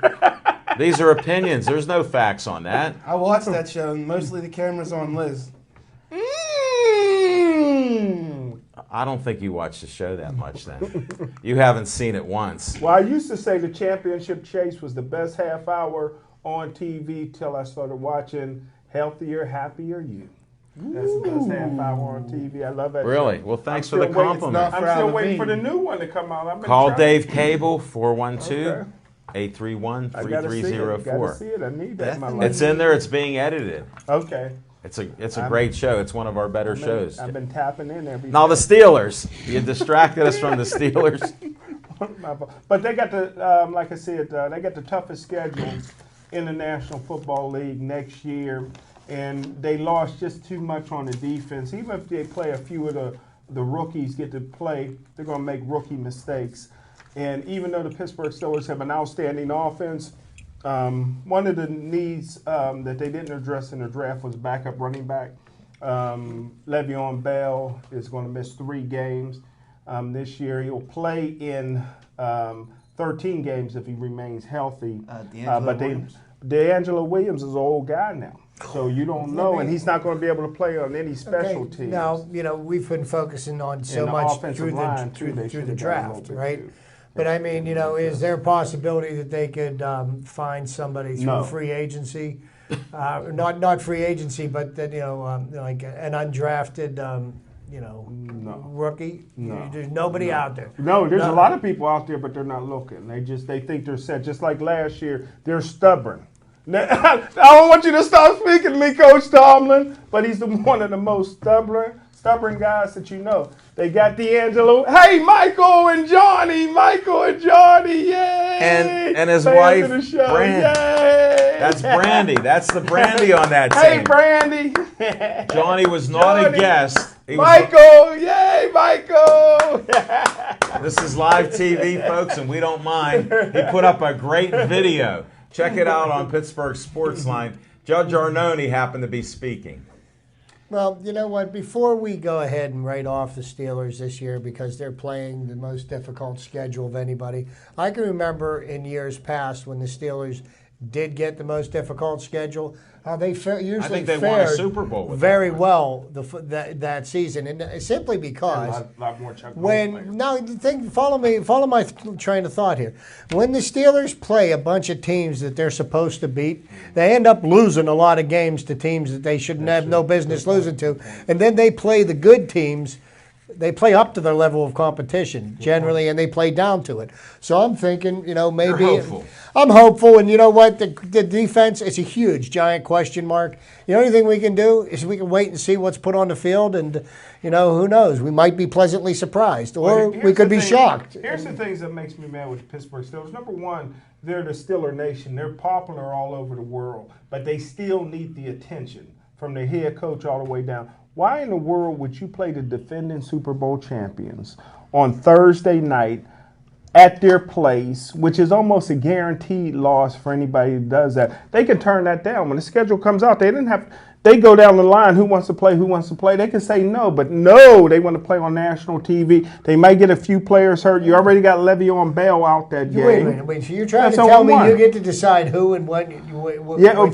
These are opinions. There's no facts on that. I watched that show, and mostly the camera's on Liz. I don't think you watch the show that much then. You haven't seen it once. Well, I used to say the Championship Chase was the best half hour on TV till I started watching Healthier, Happier You. That's the best half hour on TV. I love that Really? show. Well, thanks I'm for the still waiting- compliment. I'm still waiting for the new one to come out. I've been Call trying- Dave Cable, 412-831-3304. I gotta see it. Gotta see it. I need that in my life. It's in there. It's being edited. Okay. It's a great show. It's one of our better shows. I've been tapping in every Now day. the Steelers. You distracted us from the Steelers. But they got the, like I said, they got the toughest schedule in the National Football League next year, and they lost just too much on the defense. Even if they play a few of the rookies get to play, they're going to make rookie mistakes. And even though the Pittsburgh Steelers have an outstanding offense, one of the needs that they didn't address in the draft was backup running back. Le'Veon Bell is going to miss 3 games this year. He'll play in 13 games if he remains healthy. D'Angelo Williams is an old guy now, so you don't know, and he's not going to be able to play on any special teams. Now, we've been focusing on so And the much offensive through line, the too, they through should've the done a little draft, bit, right? too. But I mean, is there a possibility that they could find somebody through No. free agency? Not free agency, but that like an undrafted rookie. No. There's nobody out there. No, there's a lot of people out there, but they're not looking. They think they're set. Just like last year, they're stubborn. Now, I don't want you to stop speaking to me, Coach Tomlin, but he's one of the most stubborn guys that you know. They got D'Angelo. Hey, Michael and Johnny, yay! And his Fans wife, of the show, Brandy. yay! That's Brandy. That's the Brandy on that team. Hey, Brandy. Johnny was not a Johnny. guest. He was- Michael, yay, Michael! This is live TV, folks, and we don't mind. He put up a great video. Check it out on Pittsburgh Sportsline. Judge Arnone happened to be speaking. Well, you know what? Before we go ahead and write off the Steelers this year because they're playing the most difficult schedule of anybody, I can remember in years past when the Steelers did get the most difficult schedule, how they usually I think they fared won a Super Bowl with very that, right? well that season, and simply because lot more Chuck Noll players. follow my train of thought here. When the Steelers play a bunch of teams that they're supposed to beat, they end up losing a lot of games to teams that they shouldn't have no business losing to, and then they play the good teams. They play up to their level of competition generally, and they play down to it. So I'm thinking, maybe You're hopeful. I'm hopeful, and you know what? The defense is a huge, giant question mark. The only thing we can do is we can wait and see what's put on the field, and who knows? We might be pleasantly surprised, or Here's we could the be thing- shocked. Here's the things that makes me mad with the Pittsburgh Steelers. Number one, they're the Steeler Nation. They're popular all over the world, but they still need the attention from the head coach all the way down. Why in the world would you play the defending Super Bowl champions on Thursday night at their place, which is almost a guaranteed loss for anybody who does that? They can turn that down. When the schedule comes out, they go down the line, who wants to play. They can say no, but no, they want to play on national TV. They might get a few players hurt. You already got Le'Veon Bell out that game. Wait a minute. Wait, so you're trying That's to tell me 0-1. you get to decide who and when?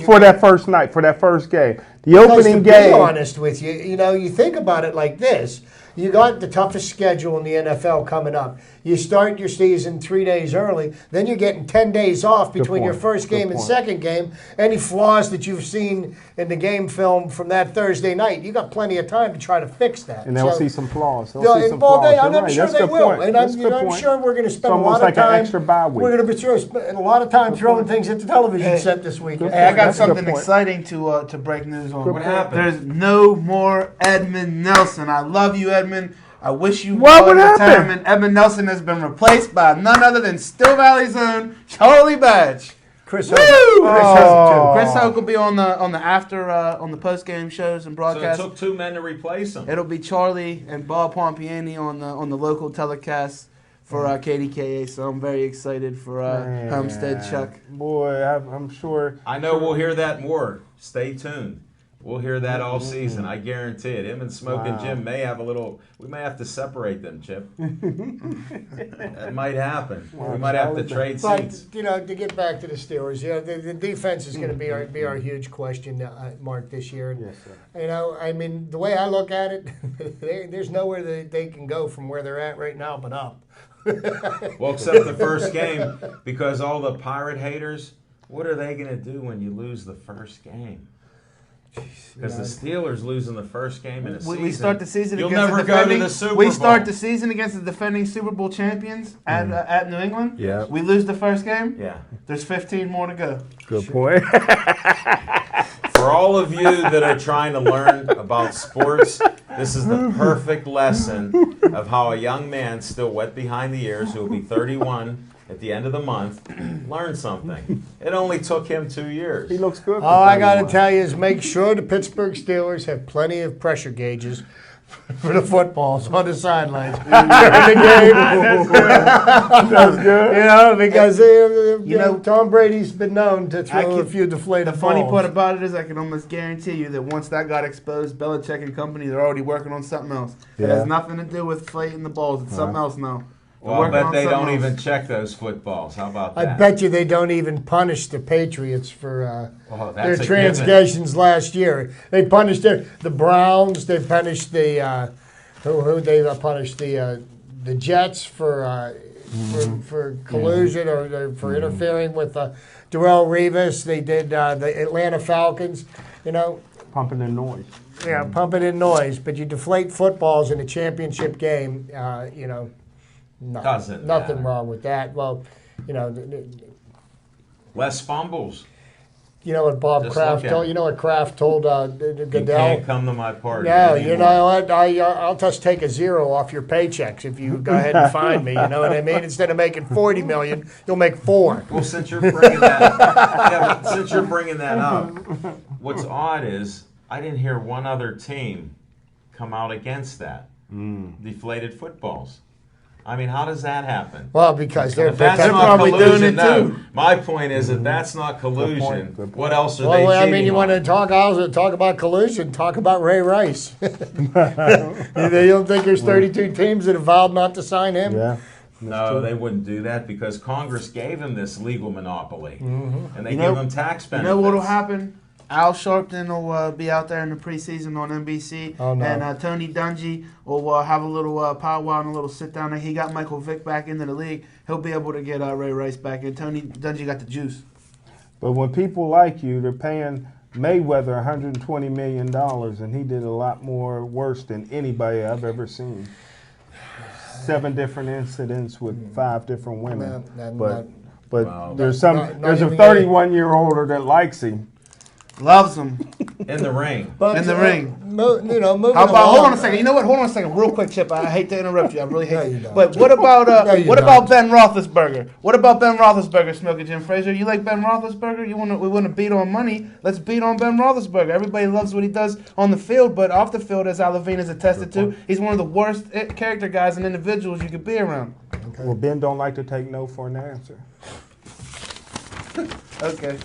For that first night, for that first game. The Because opening to be game. honest with you, you think about it like this. You got the toughest schedule in the NFL coming up. You start your season 3 days early, then you're getting 10 days off between your first game and second game. Any flaws that you've seen in the game film from that Thursday night, you got plenty of time to try to fix that. And they'll see some flaws. They'll see some Well, flaws. I'm sure they will. And I'm sure we're going to spend a lot of time. An extra bye week. We're going to be spending a lot of time throwing things at the television set this weekend. Hey, I got That's a good something point. exciting to break news on. What happened? There's no more Edmund Nelson. I love you, Edmund. I wish you What well in would retirement. Edmund Nelson has been replaced by none other than Still Valley's own Charlie Badge. Chris Woo! Hoke. Chris Hoke will be on the post game shows and So it broadcasts. took 2 men to replace him. It'll be Charlie and Bob Pompiani on the local telecast for KDKA. So I'm very excited for Homestead Chuck. Boy, I'm sure. I know we'll hear that more. Stay tuned. We'll hear that all season. I guarantee it. Him and Smoking Jim may have we may have to separate them, Chip. That might happen. We might have to trade seats. But, to get back to the Steelers, the defense is going to be our huge question mark this year. Yes, sir. I mean, the way I look at it, there's nowhere that they can go from where they're at right now but up. Well, except the first game, because all the Pirate haters, what are they going to do when you lose the first game? Because the Steelers losing the first game in a season. We start the season You'll against never the go to defending. the Super Bowl. We start the season against the defending Super Bowl champions at New England. Yeah. We lose the first game. Yeah. There's 15 more to go. Good point. For all of you that are trying to learn about sports, this is the perfect lesson of how a young man still wet behind the ears, who will be 31 at the end of the month, learn something. It only took him 2 years. He looks good. All I got to tell you is make sure the Pittsburgh Steelers have plenty of pressure gauges for the footballs on the sidelines during the game. That's good. Because Tom Brady's been known to throw a few deflated The funny balls. part about it is I can almost guarantee you that once that got exposed, Belichick and company, they're already working on something else. It Yeah. has nothing to do with inflating the balls. It's something else now. Well, I bet they don't even check those footballs. How about I that? bet you they don't even punish the Patriots for Oh, their that's a transgressions last year. They punished the Browns. They punished the who they punished the Jets for collusion or for interfering with Darrelle Revis. They did the Atlanta Falcons. Pumping the noise. Yeah, pumping in noise. But you deflate footballs in a championship game. Doesn't nothing matter. wrong with that. Well, Less fumbles. You know what Bob Just Kraft look at told? it. You know what Kraft told You Goodell? can't come to my party. No, anymore. you know what? I'll just take a zero off your paychecks if you go ahead and find me. You know what I mean? Instead of making $40 million, you'll make $4. Well, since you're bringing that, up, what's odd is I didn't hear one other team come out against that. Deflated footballs. I mean, how does that happen? Well, because they're If that's They're not probably doing collusion, it no. too. My point is that that's not collusion. Good point. What else are they Well, I cheating mean, you want to on? talk about collusion? Talk about Ray Rice. You don't think there's 32 teams that have vowed not to sign him? Yeah. No, they wouldn't do that because Congress gave him this legal monopoly, and they You know- give him tax You benefits. know what'll happen? Al Sharpton will be out there in the preseason on NBC, Oh, no. and Tony Dungy will have a little powwow and a little sit down. He got Michael Vick back into the league. He'll be able to get Ray Rice back in. Tony Dungy got the juice. But when people like you, they're paying Mayweather $120 million, and he did a lot more worse than anybody I've ever seen. 7 different incidents with 5 different women. But Wow. there's not a even 31-year-older that likes him. Loves him. in the ring. But, In the ring. Moving How about? along. Hold on a second. You know what? Hold on a second, real quick, Chip. I hate to interrupt you. I really hate. No, you don't. But what about No, you what don't. about Ben Roethlisberger? What about Ben Roethlisberger, Smoking Jim Frazier? You like Ben Roethlisberger? We want to beat on money. Let's beat on Ben Roethlisberger. Everybody loves what he does on the field, but off the field, as Al Levine has attested to, he's one of the worst character guys and individuals you could be around. Well, Ben don't like to take no for an answer. Okay.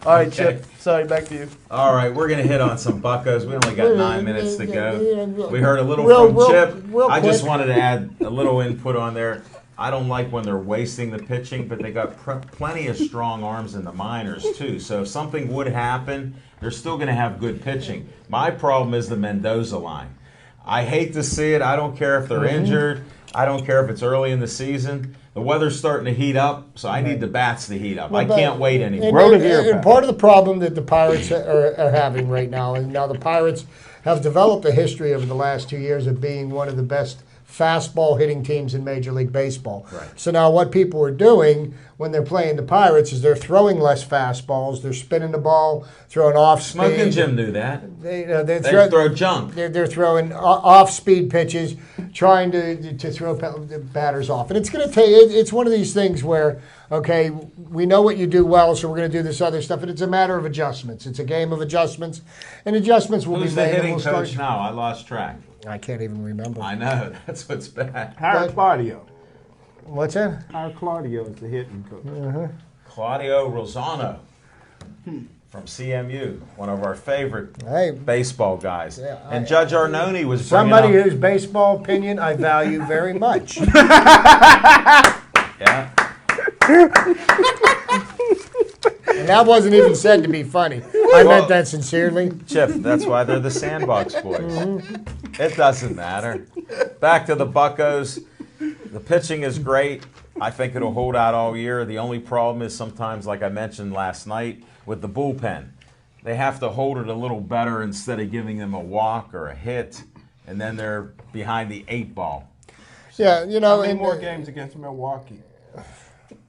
All right, Okay. Chip. Sorry, back to you. All right, we're going to hit on some buckos. We only got 9 minutes to go. We heard a little Real- from real- Chip. real I just quick. wanted to add a little input on there. I don't like when they're wasting the pitching, but they got plenty of strong arms in the minors, too. So if something would happen, they're still going to have good pitching. My problem is the Mendoza line. I hate to see it. I don't care if they're injured. I don't care if it's early in the season. The weather's starting to heat up, so I need the bats to heat up. I can't wait anymore. And part of the problem that the Pirates are having right now, and now the Pirates have developed a history over the last 2 years of being one of the best fastball hitting teams in Major League Baseball. Right. So now what people are doing when they're playing the Pirates is they're throwing less fastballs, they're spinning the ball, throwing off speed. Smoking Jim knew that. They throw junk. They're throwing off-speed pitches, trying to throw batters off. And it's going to take. It's one of these things where, okay, we know what you do well, so we're going to do this other stuff. And it's a matter of adjustments. It's a game of adjustments, and adjustments will Who's be made. the hitting coach now? I lost track. I can't even remember. I know. That's what's bad. Hire Claudio. What's that? Hire Claudio is the hitting coach. Claudio Rosano from CMU, one of our favorite Hey, baseball guys. Yeah, and Judge Arnone was somebody bringing up, whose baseball opinion I value very much. yeah. And that wasn't even said to be funny. I meant that sincerely. Chip, that's why they're the Sandbox Boys. It doesn't matter. Back to the Buccos. The pitching is great. I think it'll hold out all year. The only problem is sometimes, like I mentioned last night, with the bullpen. They have to hold it a little better instead of giving them a walk or a hit, and then they're behind the 8 ball. Yeah, you know. How many and, more games against Milwaukee?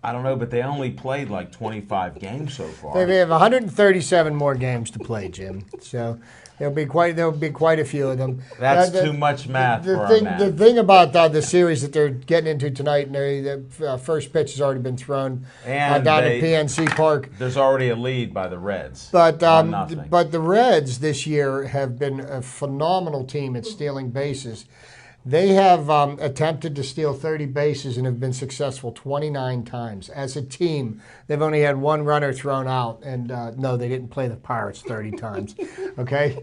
I don't know, but they only played like 25 games so far. They have 137 more games to play, Jim. So there'll be quite a few of them. That's too much math for our math. The thing about the series that they're getting into tonight, and the first pitch has already been thrown And down at PNC Park. There's already a lead by the Reds. But 1-0. but the Reds this year have been a phenomenal team at stealing bases. They have attempted to steal 30 bases and have been successful 29 times. As a team, they've only had one runner thrown out. And no, they didn't play the Pirates 30 times. Okay?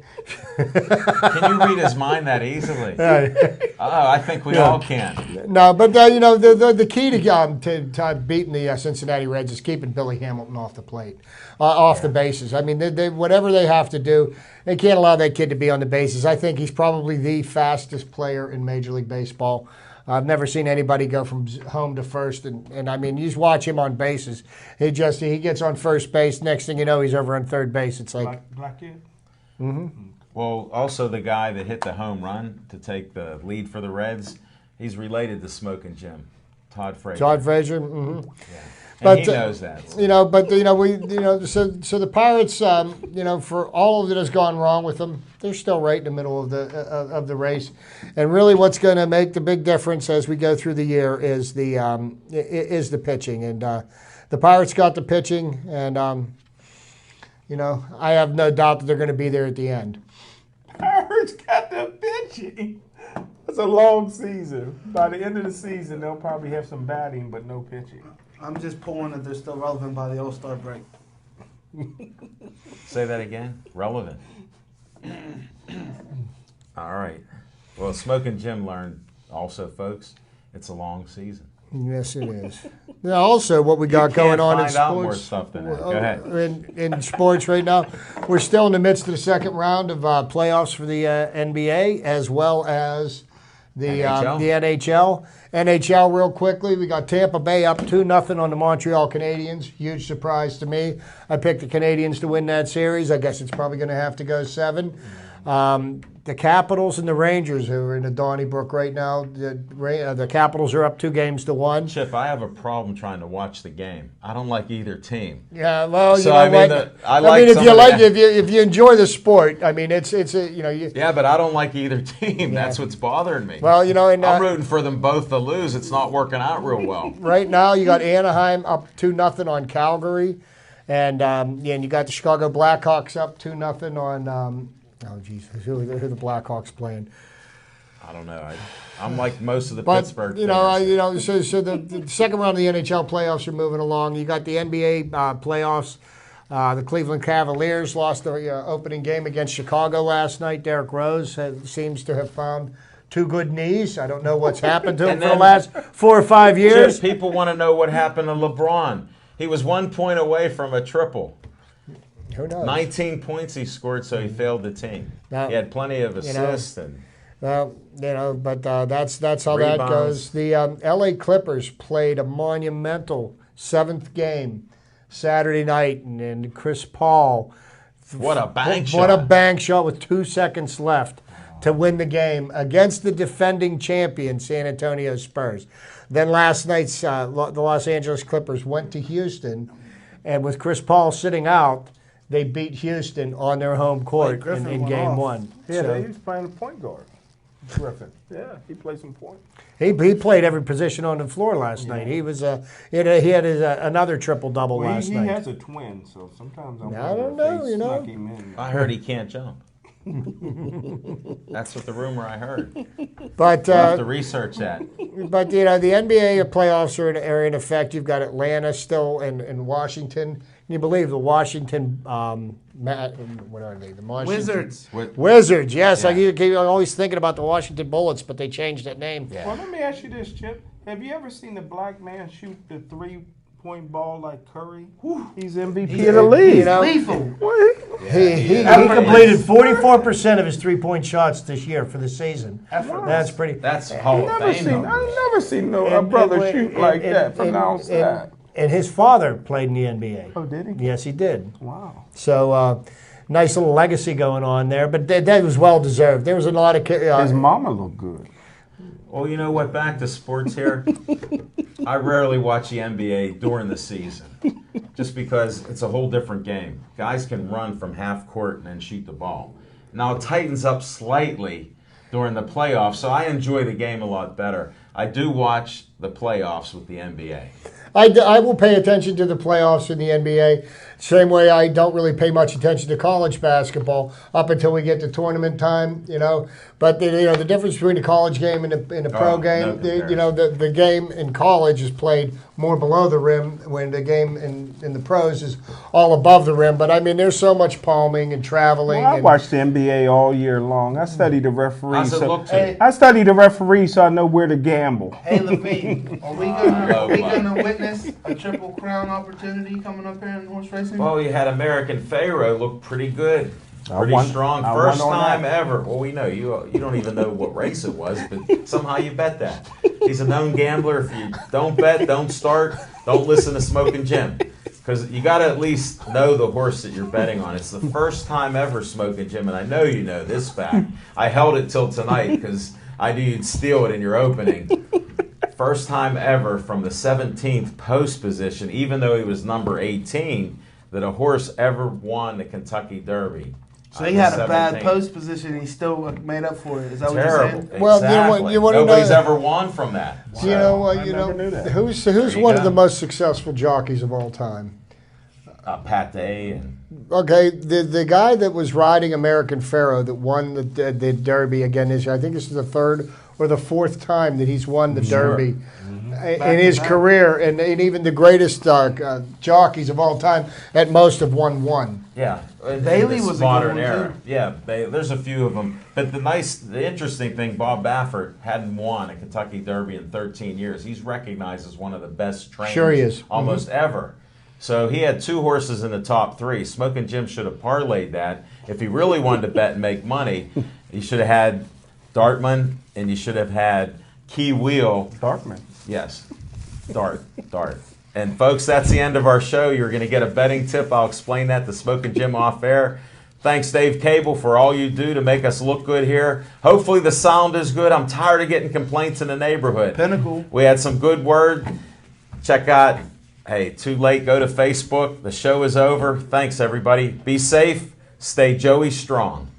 Can you read his mind that easily? I think we all can. No, but the key to beating the Cincinnati Reds is keeping Billy Hamilton off the plate, off the bases. I mean, they whatever they have to do, they can't allow that kid to be on the bases. I think he's probably the fastest player in Major League Baseball. I've never seen anybody go from home to first, and I mean, you just watch him on bases. He gets on first base. Next thing you know, he's over on third base. It's like Black kid? Mm-hmm. Well, also the guy that hit the home run to take the lead for the Reds, he's related to Smoking Jim, Todd Frazier. Todd Frazier. Mm-hmm. Yeah. And But, he knows that. So the Pirates, for all of that has gone wrong with them, they're still right in the middle of the race. And really, what's going to make the big difference as we go through the year is the pitching. And the Pirates got the pitching, and I have no doubt that they're going to be there at the end. Pirates got the pitching. It's a long season. By the end of the season, they'll probably have some batting, but no pitching. I'm just pulling that they're still relevant by the All-Star break. Say that again. Relevant. All right. Well, Smoking Jim learned also, folks, it's a long season. Yes, it is. Now, also, what we got going on in find out more sports. stuff than that. Go ahead. In sports right now, we're still in the midst of the second round of playoffs for the NBA as well as the NHL. NHL, real quickly, we got Tampa Bay up 2-0 on the Montreal Canadiens. Huge surprise to me. I picked the Canadiens to win that series. I guess it's probably going to have to go 7. The Capitals and the Rangers, who are in the Donnybrook right now, the Capitals are up 2-1. Chip, I have a problem trying to watch the game. I don't like either team. Yeah, well, So, if you enjoy the sport, I mean, it's Yeah, but I don't like either team. Yeah. That's what's bothering me. Well, I'm rooting for them both to lose. It's not working out real well. right now you got Anaheim up 2-0 on Calgary, and you got the Chicago Blackhawks up 2-0 on. Who are the Blackhawks playing? I don't know. I'm like most of the But Pittsburgh. so the second round of the NHL playoffs are moving along. You got the NBA playoffs. The Cleveland Cavaliers lost the opening game against Chicago last night. Derrick Rose seems to have found 2 good knees. I don't know what's happened to him for the last 4 or 5 years. People want to know what happened to LeBron. He was 1 point away from a triple. Who knows? 19 points he scored, so he failed the team. Now, he had plenty of assists. But that's how Rebounds. that goes. The L.A. Clippers played a monumental 7th game Saturday night, and Chris Paul. What a bank shot. What a bank shot with 2 seconds left to win the game against the defending champion San Antonio Spurs. Then last night's the Los Angeles Clippers went to Houston, and with Chris Paul sitting out, they beat Houston on their home court in Game 1. Yeah, So he was playing the point guard. Griffin. Yeah, he played some point. he played every position on the floor last night. He was he had another triple-double last night. He has a twin, so sometimes I don't know, if they snuck him in. I heard he can't jump. That's what the rumor I heard. But We'll have to research that. But the NBA playoffs are in effect. You've got Atlanta still and Washington. Can you believe the Washington? What are they? The Washington Wizards. Wizards. Yes, Yeah. I'm always thinking about the Washington Bullets, but they changed that name. Yeah. Well, let me ask you this, Chip. Have you ever seen a black man shoot the 3-point ball like Curry? He's MVP of the league. You know, Lethal. he completed 44% of his 3-point shots this year for the season. That's pretty. That's Hall of Fame. I've never seen a brother shoot like that. Pronounce that. And his father played in the NBA. Oh, did he? Yes, he did. Wow. So nice little legacy going on there, but that was well deserved. There was a lot of His mama looked good. Well, you know what? Back to sports here. I rarely watch the NBA during the season just because it's a whole different game. Guys can run from half court and then shoot the ball. Now, it tightens up slightly during the playoffs, so I enjoy the game a lot better. I do watch the playoffs with the NBA. I will pay attention to the playoffs in the NBA. Same way I don't really pay much attention to college basketball up until we get to tournament time, But the difference between the college game and the pro game, the game in college is played more below the rim when the game in the pros is all above the rim. But I mean, there's so much palming and traveling. Well, I watched the NBA all year long. I studied the referees. How's it look to you? I studied the referees so I know where to gamble. Hey, Levine, are we gonna witness a triple crown opportunity coming up here in horse racing? Well, you had American Pharaoh look pretty good. I Pretty won- strong. I First won on time that. ever. Well, we know you don't even know what race it was, but somehow you bet that. He's a known gambler. If you don't bet, don't start, don't listen to Smoking Jim. Because you got to at least know the horse that you're betting on. It's the first time ever, Smoking Jim, and I know you know this fact. I held it till tonight because I knew you'd steal it in your opening. First time ever from the 17th post position, even though he was number 18, that a horse ever won the Kentucky Derby. So he had a bad post position and he still made up for it. Is that what Terrible. you're saying? Well, Exactly. you wanna Nobody's know- ever won from that. You know what? I You never know knew that. who's There you one of go. the most successful jockeys of all time? Pate and Okay, the guy that was riding American Pharaoh that won the Derby again this year. I think this is the 3rd or the 4th time that he's won the Derby in his career, and even the greatest jockeys of all time at most have won one. yeah, in Bailey this was a good modern one, era. too. Yeah, there's a few of them. But the interesting thing, Bob Baffert hadn't won a Kentucky Derby in 13 years. He's recognized as one of the best trainers Sure he is. almost ever. So he had 2 horses in the top 3. Smoking Jim should have parlayed that. If he really wanted to bet and make money, he should have had Dartman and you should have had Key Wheel. Darkman. Yes, Dart. And folks, that's the end of our show. You're going to get a betting tip. I'll explain that to Smoking Jim off air. Thanks, Dave Cable, for all you do to make us look good here. Hopefully the sound is good. I'm tired of getting complaints in the neighborhood. Pinnacle. We had some good word. Check out, hey, too late, go to Facebook. The show is over. Thanks, everybody. Be safe. Stay Joey strong.